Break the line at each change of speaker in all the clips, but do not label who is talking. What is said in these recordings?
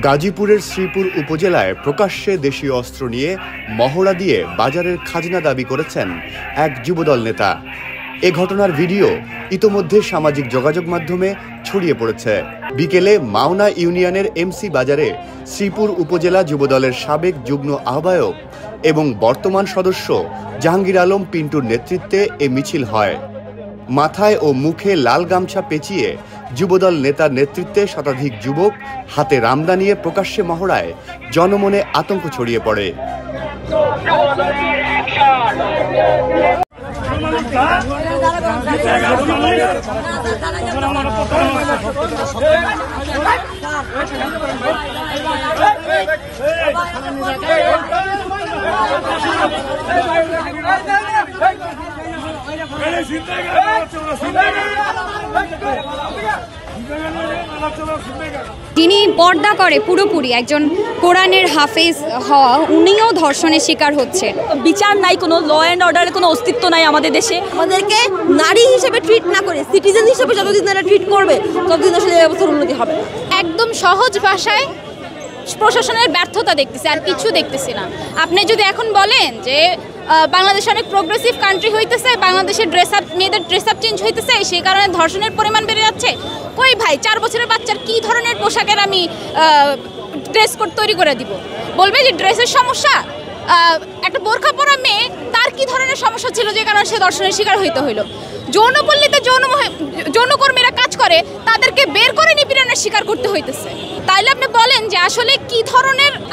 গাজীপুরের শ্রীপুর উপজেলায় প্রকাশ্যে দেশীয় অস্ত্র নিয়ে মহড়া দিয়ে বাজারের খাজনা দাবি করেছেন এক যুবদল নেতা। এ ঘটনার ভিডিও ইতোমধ্যে সামাজিক যোগাযোগ মাধ্যমে ছড়িয়ে পড়েছে। বিকেলে মাওনা ইউনিয়নের এমসি বাজারে শ্রীপুর উপজেলা যুবদলের সাবেক যুগ্ম আহ্বায়ক এবং বর্তমান সদস্য জাহাঙ্গীর আলম পিন্টুর নেতৃত্বে এ মিছিল হয়। মাথায় ও মুখে লাল গামছা পেঁচিয়ে যুবদল নেতার নেতৃত্বে শতাধিক যুবক হাতে রামদা নিয়ে প্রকাশ্যে মহড়ায় জনমনে আতঙ্ক ছড়িয়ে পড়ে।
যিনি পর্দা করে পুরোপুরি একজন কোরআনের হাফেজ হওয়া, উনিও ধর্ষণের শিকার হচ্ছে।
বিচার নাই, কোনো ল অ্যান্ড অর্ডারের কোনো অস্তিত্ব নাই আমাদের দেশে।
আমাদেরকে নারী হিসেবে ট্রিট না করে সিটিজেন হিসেবে যতদিন তারা ট্রিট করবে ততদিন আসলে এই অবস্থার উন্নতি হবে।
একদম সহজ ভাষায় প্রশাসনের ব্যর্থতা দেখতেছি, আর কিছু দেখতেছি না। আপনি যদি এখন বলেন যে বাংলাদেশ অনেক প্রোগ্রেসিভ কান্ট্রি হইতেছে, বাংলাদেশের মেয়েদের ড্রেস আপ চেঞ্জ হইতেছে, সেই কারণে ধর্ষণের পরিমাণ বেড়ে যাচ্ছে, কই ভাই 4 বছরের বাচ্চার কি ধরনের পোশাকের আমি ড্রেস কোড তৈরি করে দিব? বলবে যে ড্রেসের সমস্যা। একটা বোরখা পরা মেয়ে, তার কি ধরনের সমস্যা ছিল যে কারণে সে ধর্ষণের শিকার হইতে হইল? যৌনপল্লীতে যৌনকর্মীরা কাজ করে, তাদেরকে বের করে নিপীড়নের শিকার করতে হইতেছে। তাইলে আপনি বলেন যে আসলে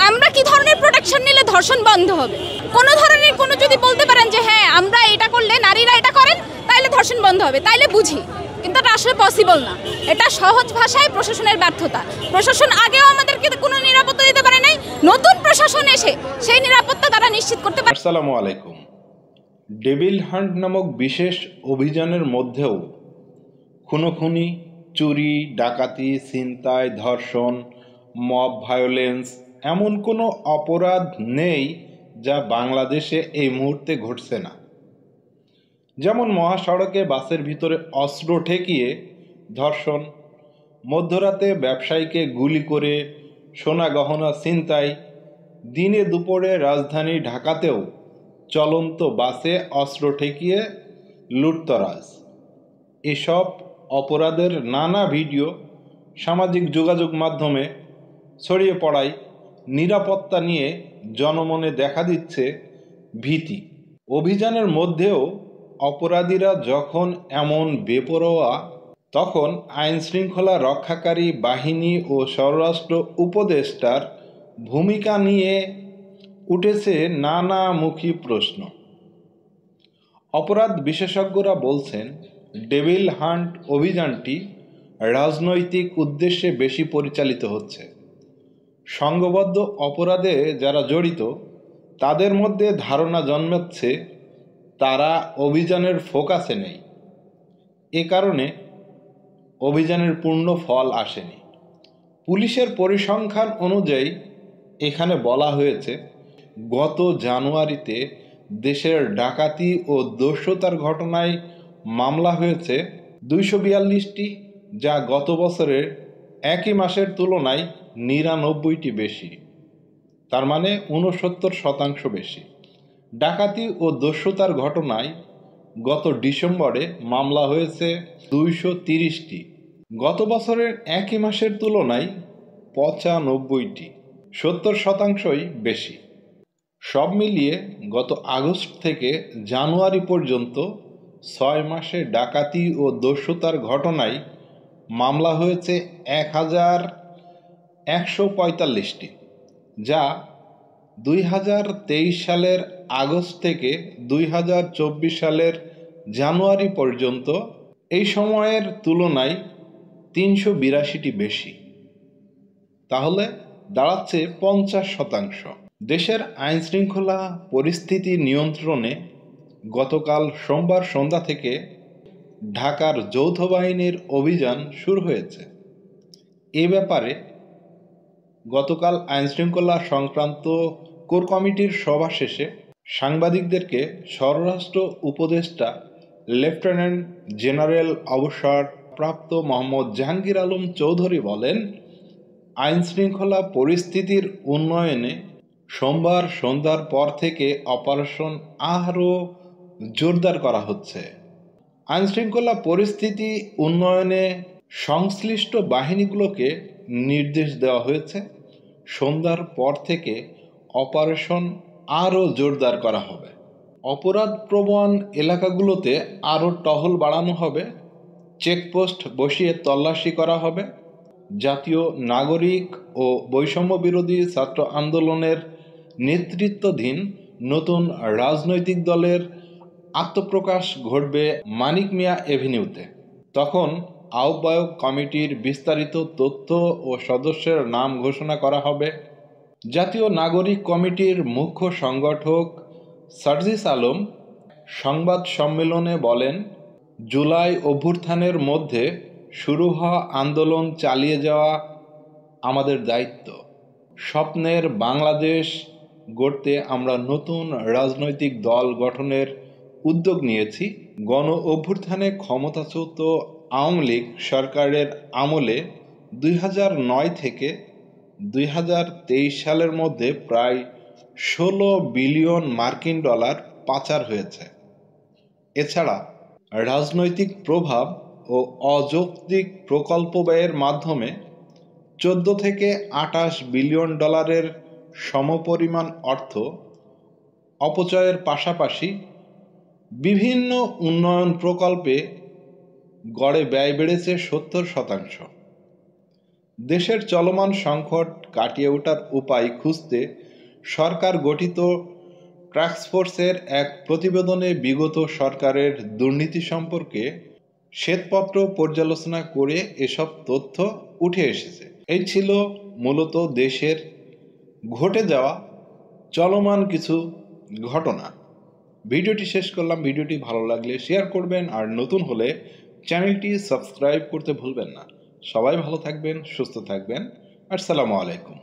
আমরা কি ধরনের প্রোটেকশন নিলে ধর্ষণ বন্ধ হবে? কোনো ধরনের যদি বলতে পারেন যে হ্যাঁ আমরা এটা করলে, নারীরা এটা করেন, তাইলে ধর্ষণ বন্ধ হবে, তাইলে বুঝি। কিন্তু এটা আসলে পসিবল না। এটা সহজ ভাষায় প্রশাসনের ব্যর্থতা। প্রশাসন আগেও আমাদেরকে কোনো নিরাপত্তা দিতে পারে নাই, নতুন প্রশাসন এসে সেই নিরাপত্তা তারা নিশ্চিত করতে পারে।
আসসালামু আলাইকুম। ডেভিল হান্ট নামক বিশেষ অভিযানের মধ্যেও খুনোখুনি, চুরি, ডাকাতি, ছিনতাই, ধর্ষণ, মব ভায়োলেন্স এমন কোনো অপরাধ নেই যা বাংলাদেশে এই মুহূর্তে ঘটছে না। যেমন মহাসড়কে বাসের ভিতরে অস্ত্র ঠেকিয়ে ধর্ষণ, মধ্যরাতে ব্যবসায়ীকে গুলি করে সোনা গহনা ছিনতাই, দিনে দুপুরে রাজধানী ঢাকাতেও চলন্ত বাসে অস্ত্র ঠেকিয়ে লুটতরাজ। এসব অপরাধের নানা ভিডিও সামাজিক যোগাযোগ মাধ্যমে ছড়িয়ে পড়ায় নিরাপত্তা নিয়ে জনমনে দেখা দিচ্ছে ভীতি। অভিযানের মধ্যেও অপরাধীরা যখন এমন বেপরোয়া, তখন আইন শৃঙ্খলা রক্ষাকারী বাহিনী ও স্বরাষ্ট্র উপদেষ্টার ভূমিকা নিয়ে উঠেছে নানামুখী প্রশ্ন। অপরাধ বিশেষজ্ঞরা বলছেন, ডেভিল হান্ট অভিযানটি রাজনৈতিক উদ্দেশ্যে বেশি পরিচালিত হচ্ছে। সংঘবদ্ধ অপরাধে যারা জড়িত তাদের মধ্যে ধারণা জন্মাচ্ছে তারা অভিযানের ফোকাসে নেই। এ কারণে অভিযানের পূর্ণ ফল আসেনি। পুলিশের পরিসংখ্যান অনুযায়ী এখানে বলা হয়েছে, গত জানুয়ারিতে দেশের ডাকাতি ও দস্যুতার ঘটনায় মামলা হয়েছে 242টি, যা গত বছরের একই মাসের তুলনায় 99টি বেশি, তার মানে 69% বেশি। ডাকাতি ও দস্যুতার ঘটনায় গত ডিসেম্বরে মামলা হয়েছে 230টি, গত বছরের একই মাসের তুলনায় 95টি, 70%ই বেশি। সব মিলিয়ে গত আগস্ট থেকে জানুয়ারি পর্যন্ত 6 মাসে ডাকাতি ও দস্যুতার ঘটনায় মামলা হয়েছে 1145টি, যা 2023 সালের আগস্ট থেকে 2024 সালের জানুয়ারি পর্যন্ত এই সময়ের তুলনায় 382টি বেশি। তাহলে দাঁড়াচ্ছে 50%। দেশের আইনশৃঙ্খলা পরিস্থিতি নিয়ন্ত্রণে গতকাল সোমবার সন্ধ্যা থেকে ঢাকার যৌথ বাহিনীর অভিযান শুরু হয়েছে। এ ব্যাপারে গতকাল আইনশৃঙ্খলা সংক্রান্ত কোর কমিটির সভা শেষে সাংবাদিকদেরকে স্বরাষ্ট্র উপদেষ্টা লেফটেন্যান্ট জেনারেল অবসরপ্রাপ্ত মোহাম্মদ জাহাঙ্গীর আলম চৌধুরী বলেন, আইনশৃঙ্খলা পরিস্থিতির উন্নয়নে সোমবার সন্ধ্যার পর থেকে অপারেশন আরও জোরদার করা হচ্ছে। আইনশৃঙ্খলা পরিস্থিতি উন্নয়নে সংশ্লিষ্ট বাহিনীগুলোকে নির্দেশ দেওয়া হয়েছে সন্ধ্যার পর থেকে অপারেশন আরও জোরদার করা হবে। অপরাধপ্রবণ এলাকাগুলোতে আরও টহল বাড়ানো হবে, চেকপোস্ট বসিয়ে তল্লাশি করা হবে। জাতীয় নাগরিক ও বৈষম্য বিরোধী ছাত্র আন্দোলনের নেতৃত্বাধীন নতুন রাজনৈতিক দলের আত্মপ্রকাশ ঘটবে মানিক মিয়া এভিনিউতে। তখন আহ্বায়ক কমিটির বিস্তারিত তথ্য ও সদস্যের নাম ঘোষণা করা হবে। জাতীয় নাগরিক কমিটির মুখ্য সংগঠক সার্জিস আলম সংবাদ সম্মেলনে বলেন, জুলাই অভ্যুত্থানের মধ্যে শুরু হওয়া আন্দোলন চালিয়ে যাওয়া আমাদের দায়িত্ব। স্বপ্নের বাংলাদেশ গড়তে আমরা নতুন রাজনৈতিক দল গঠনের উদ্যোগ নিয়েছি। গণ অভ্যুত্থানে ক্ষমতাচ্যুত আওয়ামী লীগ সরকারের আমলে 2009 থেকে 2023 সালের মধ্যে প্রায় 16 বিলিয়ন মার্কিন ডলার পাচার হয়েছে। এছাড়া রাজনৈতিক প্রভাব ও অযৌক্তিক প্রকল্প ব্যয়ের মাধ্যমে 14 থেকে 28 বিলিয়ন ডলারের সমপরিমাণ অর্থ অপচয়ের পাশাপাশি বিভিন্ন উন্নয়ন প্রকল্পে গড়ে ব্যয় বেড়েছে 70%। দেশের চলমান সংকট কাটিয়ে ওঠার উপায় খুঁজতে সরকার গঠিত টাস্কফোর্সের এক প্রতিবেদনে বিগত সরকারের দুর্নীতি সম্পর্কে শ্বেতপত্র পর্যালোচনা করে এসব তথ্য উঠে এসেছে। এই ছিল মূলত দেশের ঘটে যাওয়া চলমান কিছু ঘটনা। ভিডিওটি শেষ করলাম। ভিডিওটি ভালো লাগলে শেয়ার করবেন, আর নতুন হলে চ্যানেলটি সাবস্ক্রাইব করতে ভুলবেন না। সবাই ভালো থাকবেন, সুস্থ থাকবেন। আসসালামু আলাইকুম।